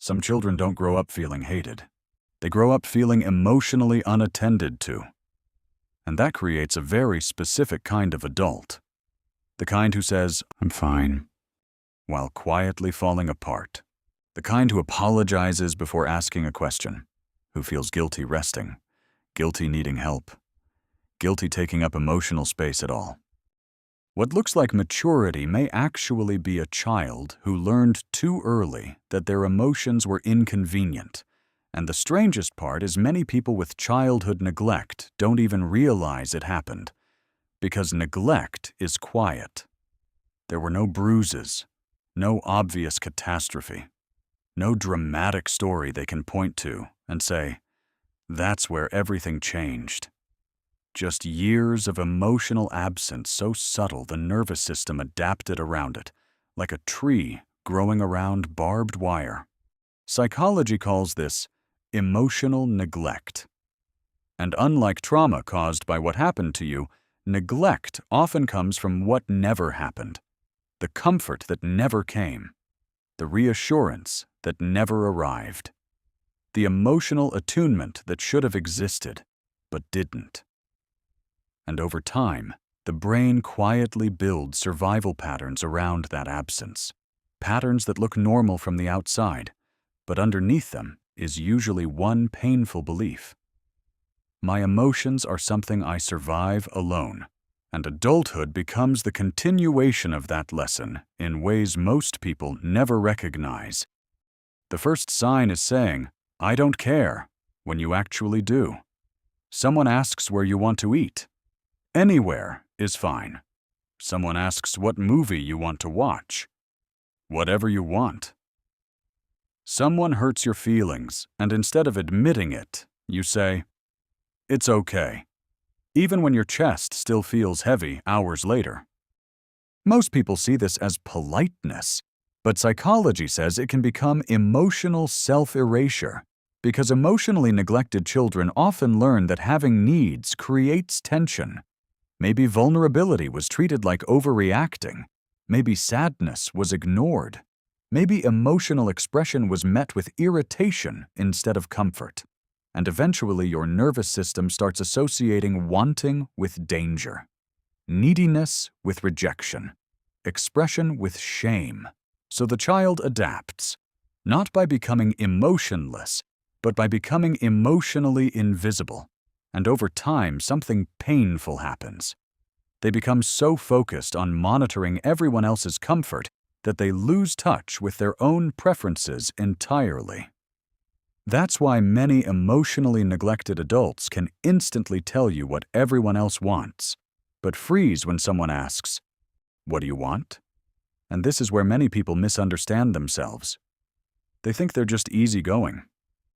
Some children don't grow up feeling hated. They grow up feeling emotionally unattended to. And that creates a very specific kind of adult. The kind who says, "I'm fine," while quietly falling apart. The kind who apologizes before asking a question, who feels guilty resting, guilty needing help, guilty taking up emotional space at all. What looks like maturity may actually be a child who learned too early that their emotions were inconvenient. And the strangest part is many people with childhood neglect don't even realize it happened, because neglect is quiet. There were no bruises, no obvious catastrophe, no dramatic story they can point to and say, "That's where everything changed." Just years of emotional absence so subtle the nervous system adapted around it, like a tree growing around barbed wire. Psychology calls this emotional neglect. And unlike trauma caused by what happened to you, neglect often comes from what never happened, the comfort that never came, the reassurance that never arrived, the emotional attunement that should have existed but didn't. And over time, the brain quietly builds survival patterns around that absence, patterns that look normal from the outside, but underneath them is usually one painful belief. My emotions are something I survive alone, and adulthood becomes the continuation of that lesson in ways most people never recognize. The first sign is saying, "I don't care," when you actually do. Someone asks where you want to eat. Anywhere is fine. Someone asks what movie you want to watch. Whatever you want. Someone hurts your feelings, and instead of admitting it, you say, "It's okay," even when your chest still feels heavy hours later. Most people see this as politeness, but psychology says it can become emotional self-erasure, because emotionally neglected children often learn that having needs creates tension. Maybe vulnerability was treated like overreacting. Maybe sadness was ignored. Maybe emotional expression was met with irritation instead of comfort. And eventually your nervous system starts associating wanting with danger, neediness with rejection, expression with shame. So the child adapts, not by becoming emotionless, but by becoming emotionally invisible. And over time, something painful happens. They become so focused on monitoring everyone else's comfort that they lose touch with their own preferences entirely. That's why many emotionally neglected adults can instantly tell you what everyone else wants, but freeze when someone asks, "What do you want?" And this is where many people misunderstand themselves. They think they're just easygoing.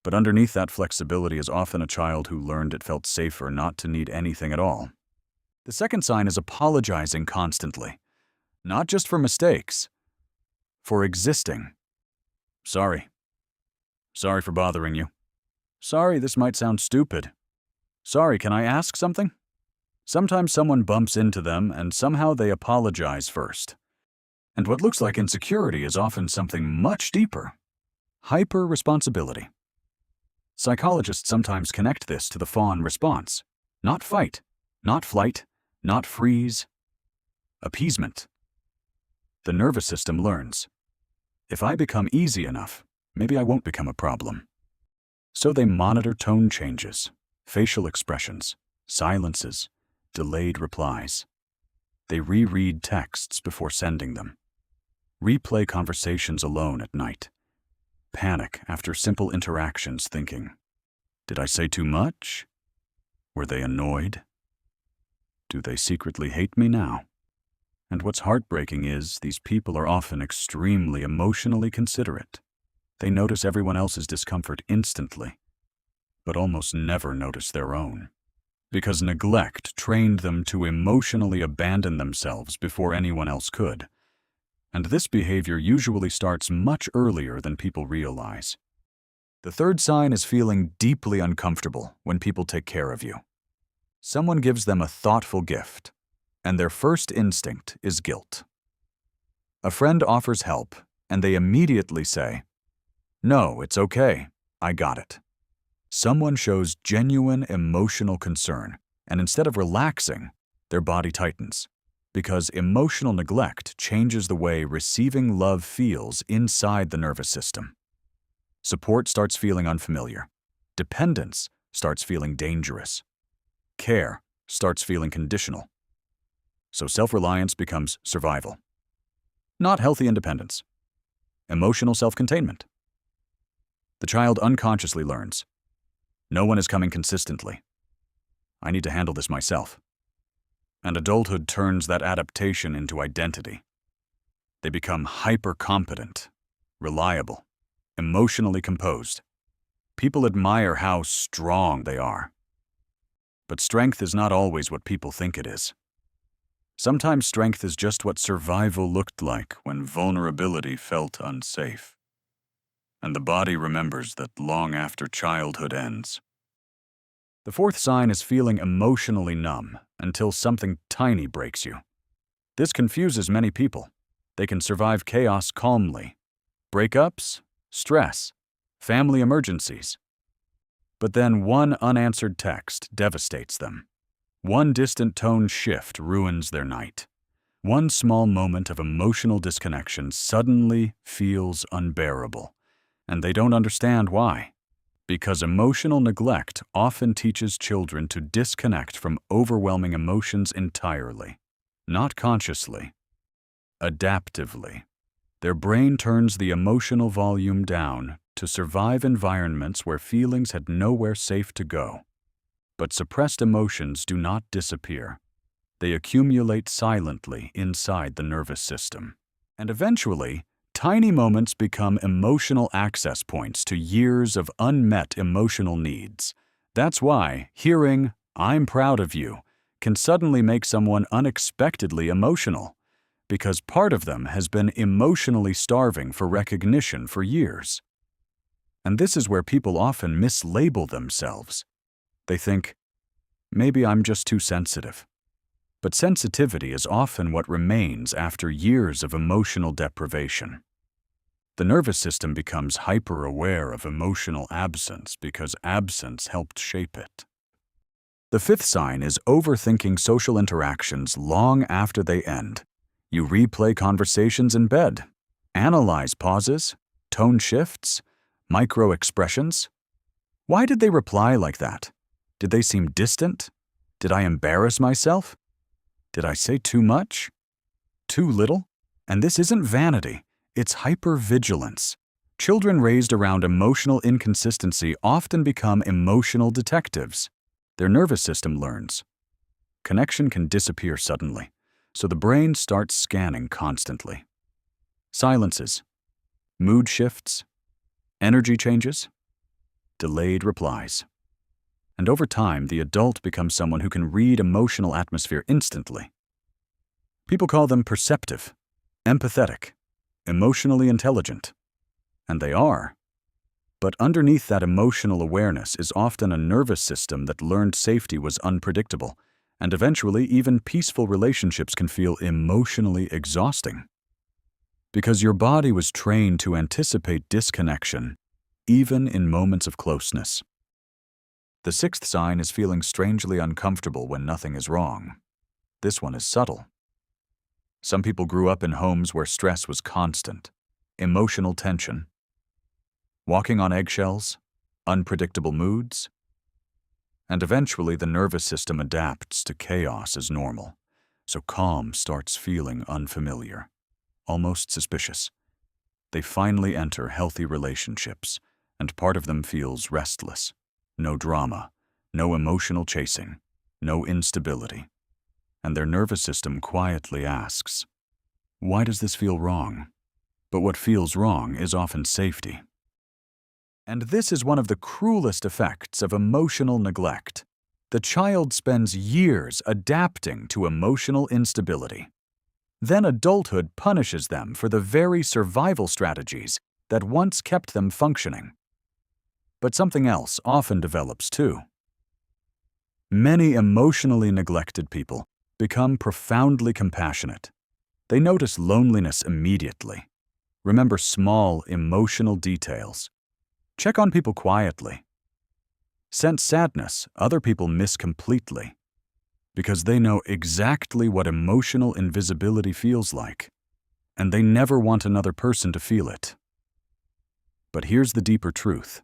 But underneath that flexibility is often a child who learned it felt safer not to need anything at all. The second sign is apologizing constantly, not just for mistakes, for existing. "Sorry. Sorry for bothering you. Sorry, this might sound stupid. Sorry, can I ask something?" Sometimes someone bumps into them and somehow they apologize first. And what looks like insecurity is often something much deeper: hyper-responsibility. Psychologists sometimes connect this to the fawn response. Not fight, not flight, not freeze. Appeasement. The nervous system learns, if I become easy enough, maybe I won't become a problem. So they monitor tone changes, facial expressions, silences, delayed replies. They reread texts before sending them. Replay conversations alone at night. Panic after simple interactions thinking, did I say too much? Were they annoyed? Do they secretly hate me now? And what's heartbreaking is these people are often extremely emotionally considerate. They notice everyone else's discomfort instantly, but almost never notice their own. Because neglect trained them to emotionally abandon themselves before anyone else could. And this behavior usually starts much earlier than people realize. The third sign is feeling deeply uncomfortable when people take care of you. Someone gives them a thoughtful gift, and their first instinct is guilt. A friend offers help, and they immediately say, No, it's okay. I got it. Someone shows genuine emotional concern, and instead of relaxing, their body tightens. Because emotional neglect changes the way receiving love feels inside the nervous system. Support starts feeling unfamiliar. Dependence starts feeling dangerous. Care starts feeling conditional. So self-reliance becomes survival. Not healthy independence. Emotional self-containment. The child unconsciously learns, no one is coming consistently. I need to handle this myself. And adulthood turns that adaptation into identity. They become hyper-competent, reliable, emotionally composed. People admire how strong they are. But strength is not always what people think it is. Sometimes strength is just what survival looked like when vulnerability felt unsafe. And the body remembers that long after childhood ends. The fourth sign is feeling emotionally numb until something tiny breaks you. This confuses many people. They can survive chaos calmly. Breakups, stress, family emergencies. But then one unanswered text devastates them. One distant tone shift ruins their night. One small moment of emotional disconnection suddenly feels unbearable, and they don't understand why. Because emotional neglect often teaches children to disconnect from overwhelming emotions entirely. Not consciously, adaptively. Their brain turns the emotional volume down to survive environments where feelings had nowhere safe to go. But suppressed emotions do not disappear. They accumulate silently inside the nervous system. And eventually, tiny moments become emotional access points to years of unmet emotional needs. That's why hearing, "I'm proud of you," can suddenly make someone unexpectedly emotional, because part of them has been emotionally starving for recognition for years. And this is where people often mislabel themselves. They think, maybe I'm just too sensitive. But sensitivity is often what remains after years of emotional deprivation. The nervous system becomes hyper-aware of emotional absence because absence helped shape it. The fifth sign is overthinking social interactions long after they end. You replay conversations in bed, analyze pauses, tone shifts, micro-expressions. Why did they reply like that? Did they seem distant? Did I embarrass myself? Did I say too much? Too little? And this isn't vanity, it's hypervigilance. Children raised around emotional inconsistency often become emotional detectives. Their nervous system learns. Connection can disappear suddenly, so the brain starts scanning constantly. Silences, mood shifts, energy changes, delayed replies. And over time, the adult becomes someone who can read emotional atmosphere instantly. People call them perceptive, empathetic, emotionally intelligent. And they are. But underneath that emotional awareness is often a nervous system that learned safety was unpredictable, and eventually even peaceful relationships can feel emotionally exhausting. Because your body was trained to anticipate disconnection, even in moments of closeness. The sixth sign is feeling strangely uncomfortable when nothing is wrong. This one is subtle. Some people grew up in homes where stress was constant, emotional tension, walking on eggshells, unpredictable moods, and eventually the nervous system adapts to chaos as normal, so calm starts feeling unfamiliar, almost suspicious. They finally enter healthy relationships, and part of them feels restless. No drama, no emotional chasing, no instability. And their nervous system quietly asks, why does this feel wrong? But what feels wrong is often safety. And this is one of the cruelest effects of emotional neglect. The child spends years adapting to emotional instability. Then adulthood punishes them for the very survival strategies that once kept them functioning. But something else often develops too. Many emotionally neglected people become profoundly compassionate. They notice loneliness immediately. Remember small emotional details. Check on people quietly. Sense sadness other people miss completely, because they know exactly what emotional invisibility feels like, and they never want another person to feel it. But here's the deeper truth.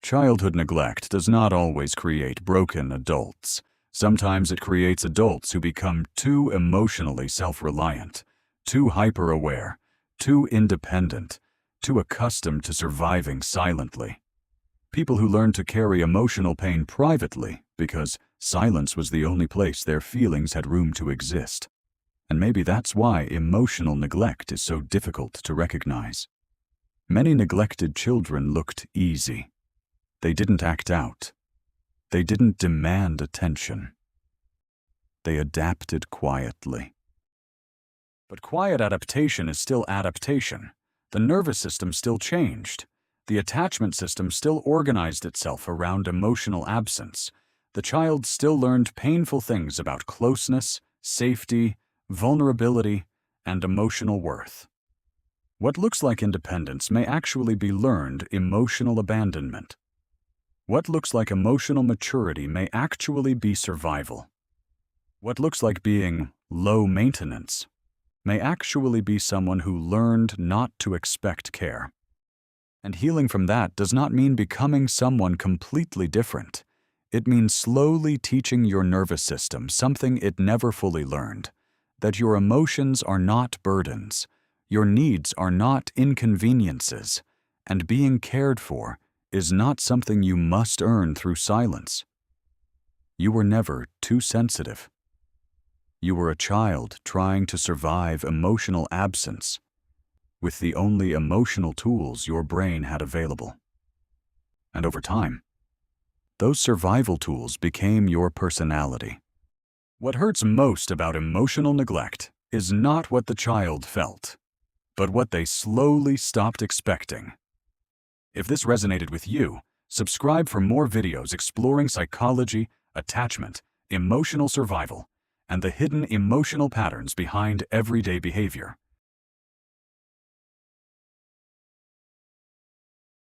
Childhood neglect does not always create broken adults. Sometimes it creates adults who become too emotionally self-reliant, too hyper-aware, too independent, too accustomed to surviving silently. People who learn to carry emotional pain privately because silence was the only place their feelings had room to exist. And maybe that's why emotional neglect is so difficult to recognize. Many neglected children looked easy. They didn't act out. They didn't demand attention. They adapted quietly. But quiet adaptation is still adaptation. The nervous system still changed. The attachment system still organized itself around emotional absence. The child still learned painful things about closeness, safety, vulnerability, and emotional worth. What looks like independence may actually be learned emotional abandonment. What looks like emotional maturity may actually be survival. What looks like being low maintenance may actually be someone who learned not to expect care. And healing from that does not mean becoming someone completely different. It means slowly teaching your nervous system something it never fully learned, that your emotions are not burdens, your needs are not inconveniences, and being cared for is not something you must earn through silence. You were never too sensitive. You were a child trying to survive emotional absence with the only emotional tools your brain had available. And over time, those survival tools became your personality. What hurts most about emotional neglect is not what the child felt, but what they slowly stopped expecting. If this resonated with you, subscribe for more videos exploring psychology, attachment, emotional survival, and the hidden emotional patterns behind everyday behavior.